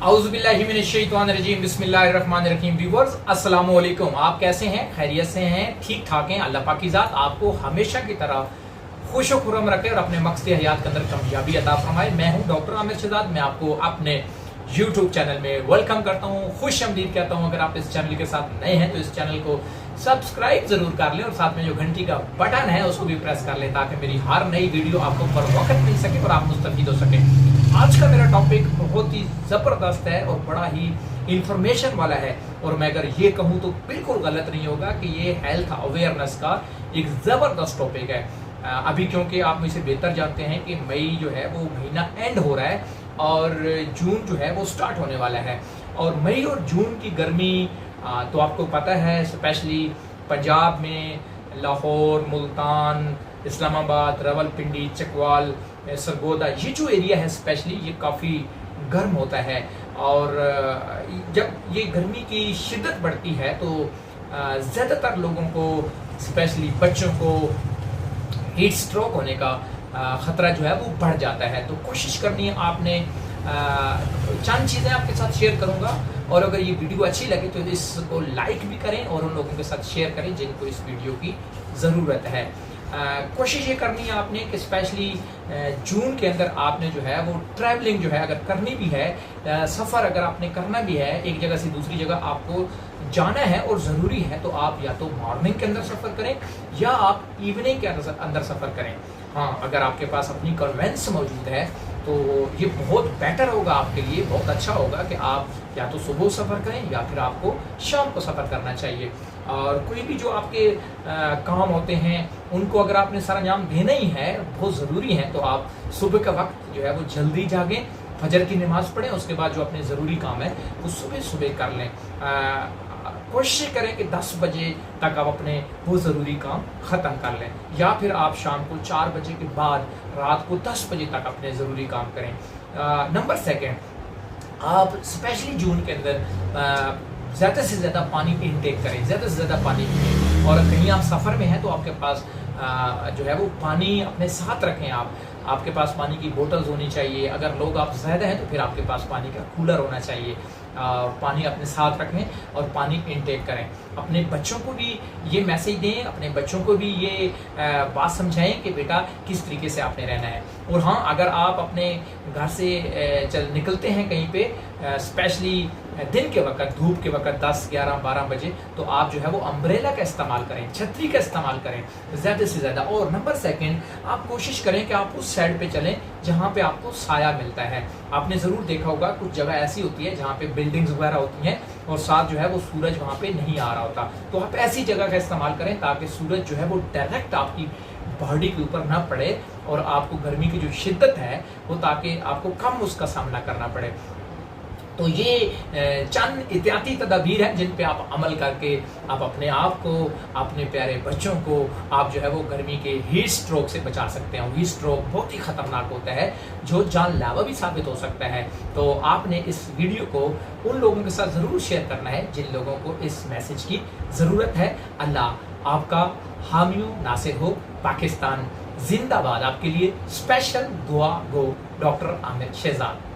औज़ुबिल्लाहिमिनश्शैतानिर्रजीम बिस्मिल्लाहिर्रहमानिर्रहीम। व्यूअर्स अस्सलाम वालेकुम। आप कैसे हैं? खैरियत से हैं? ठीक ठाक हैं? अल्लाह पाक की ज़ात आपको हमेशा की तरह खुश व खुर्रम रखे और अपने मकसद हयात के अंदर कामयाबी अता फरमाए। मैं हूं डॉक्टर आमिर शहजाद। मैं आपको अपने यूट्यूब चैनल में वेलकम करता हूं, खुश आमदीद कहता हूं। अगर आप इस चैनल के साथ नए हैं तो इस चैनल को सब्सक्राइब जरूर कर लें और साथ में जो घंटी का बटन है उसको भी प्रेस कर लें ताकि मेरी हर नई वीडियो आपको बर वक्त मिल सके और आप मुस्तफीद हो सके। आज का मेरा टॉपिक बहुत ही जबरदस्त है और बड़ा ही इंफॉर्मेशन वाला है, और मैं अगर ये कहूँ तो बिल्कुल गलत नहीं होगा कि ये हेल्थ अवेयरनेस का एक जबरदस्त टॉपिक है। अभी क्योंकि आप मुझसे बेहतर जानते हैं कि मई जो है वो महीना एंड हो रहा है और जून जो है वो स्टार्ट होने वाला है। और मई और जून की गर्मी तो आपको पता है, स्पेशली पंजाब में लाहौर, मुल्तान, इस्लामाबाद, रावलपिंडी, चकवाल, सरगोदा, ये जो एरिया है स्पेशली ये काफ़ी गर्म होता है। और जब ये गर्मी की शिद्दत बढ़ती है तो ज़्यादातर लोगों को स्पेशली बच्चों को हीट स्ट्रोक होने का ख़तरा जो है वो बढ़ जाता है। तो कोशिश करनी है आपने, चंद चीज़ें आपके साथ शेयर करूंगा, और अगर ये वीडियो अच्छी लगे तो इसको लाइक भी करें और उन लोगों के साथ शेयर करें जिनको इस वीडियो की ज़रूरत है। कोशिश ये करनी है आपने कि स्पेशली जून के अंदर आपने जो है वो ट्रैवलिंग जो है अगर करनी भी है, सफ़र अगर आपने करना भी है एक जगह से दूसरी जगह आपको जाना है और ज़रूरी है, तो आप या तो मॉर्निंग के अंदर सफ़र करें या आप इवनिंग के अंदर सफ़र करें। हाँ, अगर आपके पास अपनी कन्वेंस मौजूद है तो ये बहुत बेटर होगा आपके लिए, बहुत अच्छा होगा कि आप या तो सुबह सफ़र करें या फिर आपको शाम को सफ़र करना चाहिए। और कोई भी जो आपके काम होते हैं उनको अगर आपने सर अंजाम देना ही है, बहुत ज़रूरी है, तो आप सुबह का वक्त जो है वो जल्दी जागें, फजर की नमाज़ पढ़ें, उसके बाद जो अपने ज़रूरी काम है वो सुबह सुबह कर लें। कोशिश करें कि 10 बजे तक आप अपने वो ज़रूरी काम ख़त्म कर लें, या फिर आप शाम को 4 बजे के बाद रात को 10 बजे तक अपने ज़रूरी काम करें। नंबर सेकेंड, आप स्पेशली जून के अंदर ज़्यादा से ज़्यादा पानी इनटेक करें, ज़्यादा से ज़्यादा पानी पिएं। और कहीं आप सफ़र में हैं तो आपके पास जो है वो पानी अपने साथ रखें। आपके पास पानी की बोतल्स होनी चाहिए। अगर लोग आप ज़्यादा हैं तो फिर आपके पास पानी का कूलर होना चाहिए। पानी अपने साथ रखें और पानी इनटेक करें। अपने बच्चों को भी ये मैसेज दें, अपने बच्चों को भी ये बात समझाएं कि बेटा किस तरीके से आपने रहना है। और हाँ, अगर आप अपने घर से निकलते हैं कहीं पे, स्पेशली दिन के वक्त, धूप के वक्त 10, 11, 12 बजे, तो आप जो है वो अम्ब्रेला का इस्तेमाल करें, छतरी का इस्तेमाल करें ज़्यादा से ज़्यादा। और नंबर सेकंड, आप कोशिश करें कि आप उस साइड पे चलें जहाँ पे आपको साया मिलता है। आपने ज़रूर देखा होगा कुछ जगह ऐसी होती है जहाँ पे बिल्डिंग्स वगैरह होती हैं और साथ जो है वो सूरज वहाँ पे नहीं आ रहा होता, तो आप ऐसी जगह का इस्तेमाल करें ताकि सूरज जो है वो डायरेक्ट आपकी बॉडी के ऊपर ना पड़े और आपको गर्मी की जो शिद्दत है वो ताकि आपको कम उसका सामना करना पड़े। तो ये चंद एहतियाती तदाबीर हैं जिन पे आप अमल करके आप अपने आप को, अपने प्यारे बच्चों को आप जो है वो गर्मी के हीट स्ट्रोक से बचा सकते हैं। हीट स्ट्रोक बहुत ही ख़तरनाक होता है जो जानलेवा भी साबित हो सकता है। तो आपने इस वीडियो को उन लोगों के साथ ज़रूर शेयर करना है जिन लोगों को इस मैसेज की ज़रूरत है। अल्लाह आपका हामी नासिर हो। पाकिस्तान जिंदाबाद। आपके लिए स्पेशल दुआ गो, डॉक्टर आमिर शहजाद।